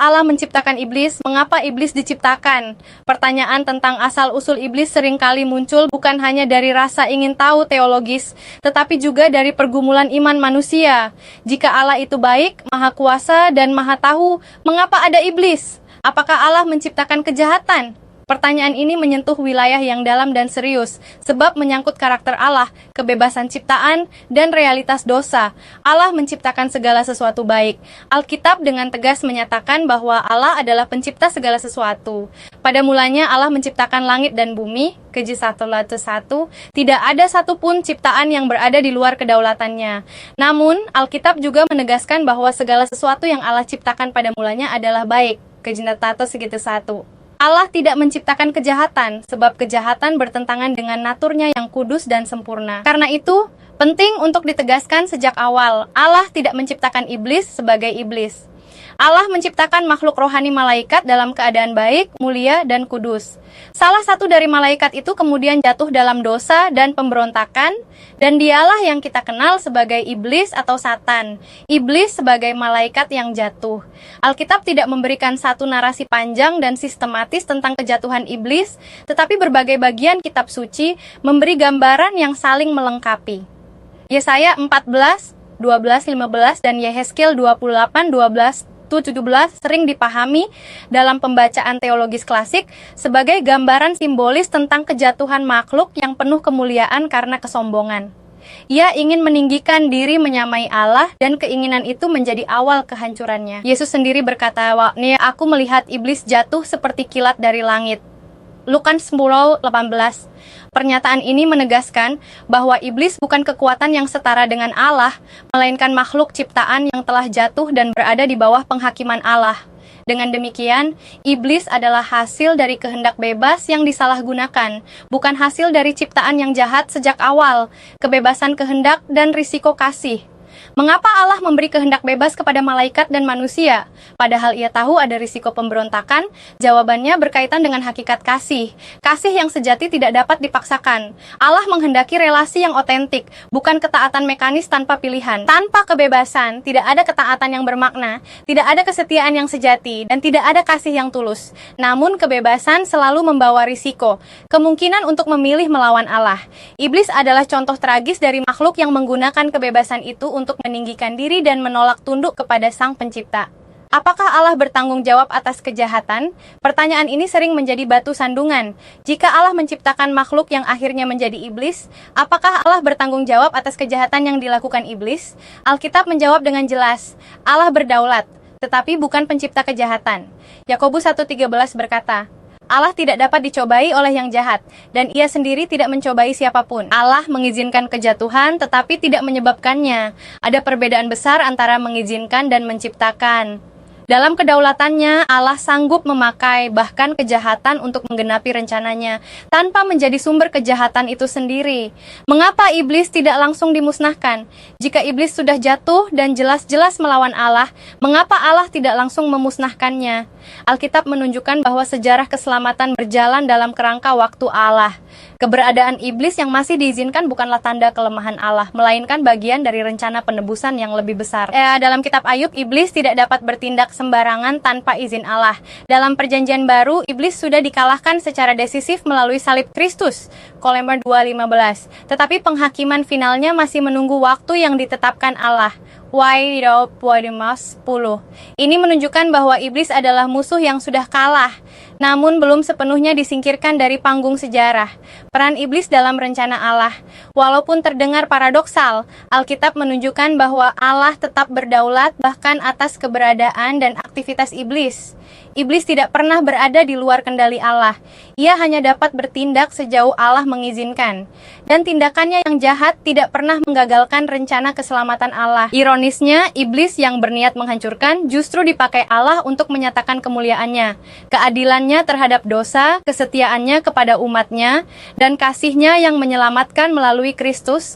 Allah menciptakan iblis? Mengapa iblis diciptakan? Pertanyaan tentang asal-usul iblis seringkali muncul bukan hanya dari rasa ingin tahu teologis, tetapi juga dari pergumulan iman manusia. Jika Allah itu baik, maha kuasa, dan maha tahu, mengapa ada iblis? Apakah Allah menciptakan kejahatan? Pertanyaan ini menyentuh wilayah yang dalam dan serius, sebab menyangkut karakter Allah, kebebasan ciptaan, dan realitas dosa. Allah menciptakan segala sesuatu baik. Alkitab dengan tegas menyatakan bahwa Allah adalah pencipta segala sesuatu. Pada mulanya Allah menciptakan langit dan bumi, Keji 1:1, tidak ada satupun ciptaan yang berada di luar kedaulatannya. Namun, Alkitab juga menegaskan bahwa segala sesuatu yang Allah ciptakan pada mulanya adalah baik, Keji 1:1. Allah tidak menciptakan kejahatan, sebab kejahatan bertentangan dengan naturnya yang kudus dan sempurna. Karena itu, penting untuk ditegaskan sejak awal, Allah tidak menciptakan iblis sebagai iblis. Allah menciptakan makhluk rohani malaikat dalam keadaan baik, mulia, dan kudus. Salah satu dari malaikat itu kemudian jatuh dalam dosa dan pemberontakan, dan dialah yang kita kenal sebagai iblis atau Satan. Iblis sebagai malaikat yang jatuh. Alkitab tidak memberikan satu narasi panjang dan sistematis tentang kejatuhan iblis, tetapi berbagai bagian kitab suci memberi gambaran yang saling melengkapi. Yesaya 14, 12, 15, dan Yehezkiel 28, 12, 17 sering dipahami dalam pembacaan teologis klasik sebagai gambaran simbolis tentang kejatuhan makhluk yang penuh kemuliaan karena kesombongan. Ia ingin meninggikan diri menyamai Allah dan keinginan itu menjadi awal kehancurannya. Yesus sendiri berkata, "Waktu aku melihat iblis jatuh seperti kilat dari langit." Lukas 10:18. Pernyataan ini menegaskan bahwa iblis bukan kekuatan yang setara dengan Allah, melainkan makhluk ciptaan yang telah jatuh dan berada di bawah penghakiman Allah. Dengan demikian, iblis adalah hasil dari kehendak bebas yang disalahgunakan, bukan hasil dari ciptaan yang jahat sejak awal, kebebasan kehendak dan risiko kasih. Mengapa Allah memberi kehendak bebas kepada malaikat dan manusia? Padahal ia tahu ada risiko pemberontakan, jawabannya berkaitan dengan hakikat kasih. Kasih yang sejati tidak dapat dipaksakan. Allah menghendaki relasi yang otentik, bukan ketaatan mekanis tanpa pilihan. Tanpa kebebasan, tidak ada ketaatan yang bermakna, tidak ada kesetiaan yang sejati, dan tidak ada kasih yang tulus. Namun kebebasan selalu membawa risiko, kemungkinan untuk memilih melawan Allah. Iblis adalah contoh tragis dari makhluk yang menggunakan kebebasan itu untuk meninggikan diri dan menolak tunduk kepada Sang Pencipta. Apakah Allah bertanggung jawab atas kejahatan? Pertanyaan ini sering menjadi batu sandungan. Jika Allah menciptakan makhluk yang akhirnya menjadi iblis, apakah Allah bertanggung jawab atas kejahatan yang dilakukan iblis? Alkitab menjawab dengan jelas, Allah berdaulat, tetapi bukan pencipta kejahatan. Yakobus 1:13 berkata, Allah tidak dapat dicobai oleh yang jahat, dan ia sendiri tidak mencobai siapapun. Allah mengizinkan kejatuhan, tetapi tidak menyebabkannya. Ada perbedaan besar antara mengizinkan dan menciptakan. Dalam kedaulatannya, Allah sanggup memakai bahkan kejahatan untuk menggenapi rencananya, tanpa menjadi sumber kejahatan itu sendiri. Mengapa iblis tidak langsung dimusnahkan? Jika iblis sudah jatuh dan jelas-jelas melawan Allah, mengapa Allah tidak langsung memusnahkannya? Alkitab menunjukkan bahwa sejarah keselamatan berjalan dalam kerangka waktu Allah. Keberadaan iblis yang masih diizinkan bukanlah tanda kelemahan Allah, melainkan bagian dari rencana penebusan yang lebih besar. Dalam kitab Ayub, iblis tidak dapat bertindak sembarangan tanpa izin Allah. Dalam perjanjian baru, iblis sudah dikalahkan secara decisif melalui salib Kristus, Kolose 2:15. Tetapi penghakiman finalnya masih menunggu waktu yang ditetapkan Allah. Why 10. Ini menunjukkan bahwa iblis adalah musuh yang sudah kalah, namun belum sepenuhnya disingkirkan dari panggung sejarah. Peran iblis dalam rencana Allah, walaupun terdengar paradoksal, Alkitab menunjukkan bahwa Allah tetap berdaulat bahkan atas keberadaan dan aktivitas iblis. Iblis tidak pernah berada di luar kendali Allah. Ia hanya dapat bertindak sejauh Allah mengizinkan. Dan tindakannya yang jahat tidak pernah menggagalkan rencana keselamatan Allah. Ironisnya, iblis yang berniat menghancurkan justru dipakai Allah untuk menyatakan kemuliaannya, keadilannya, kebenciannya terhadap dosa, kesetiaannya kepada umatnya, dan kasihnya yang menyelamatkan melalui Kristus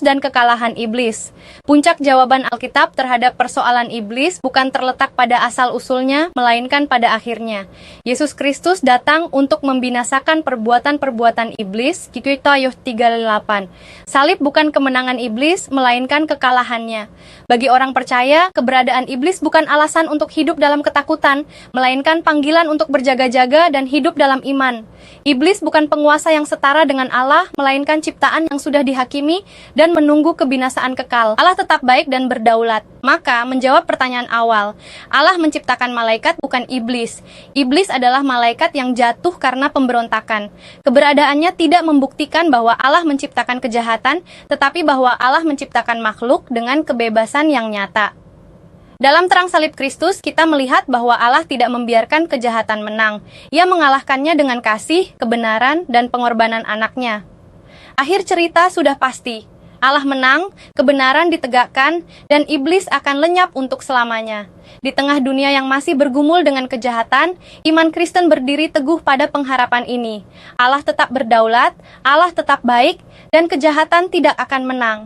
dan kekalahan iblis. Puncak jawaban Alkitab terhadap persoalan iblis bukan terletak pada asal-usulnya, melainkan pada akhirnya. Yesus Kristus datang untuk membinasakan perbuatan-perbuatan iblis, Kikita Ayuh 38. Salib bukan kemenangan iblis, melainkan kekalahannya. Bagi orang percaya, keberadaan iblis bukan alasan untuk hidup dalam ketakutan, melainkan panggilan untuk berjaga-jaga dan hidup dalam iman. Iblis bukan penguasa yang setara dengan Allah, melainkan ciptaan yang sudah dihakimi dan menunggu kebinasaan kekal. Allah tetap baik dan berdaulat. Maka, menjawab pertanyaan awal, Allah menciptakan malaikat bukan iblis. Iblis adalah malaikat yang jatuh karena pemberontakan. Keberadaannya tidak membuktikan bahwa Allah menciptakan kejahatan, tetapi bahwa Allah menciptakan makhluk dengan kebebasan yang nyata. Dalam terang salib Kristus, kita melihat bahwa Allah tidak membiarkan kejahatan menang. Ia mengalahkannya dengan kasih, kebenaran, dan pengorbanan anaknya. Akhir cerita sudah pasti. Allah menang, kebenaran ditegakkan, dan iblis akan lenyap untuk selamanya. Di tengah dunia yang masih bergumul dengan kejahatan, iman Kristen berdiri teguh pada pengharapan ini. Allah tetap berdaulat, Allah tetap baik, dan kejahatan tidak akan menang.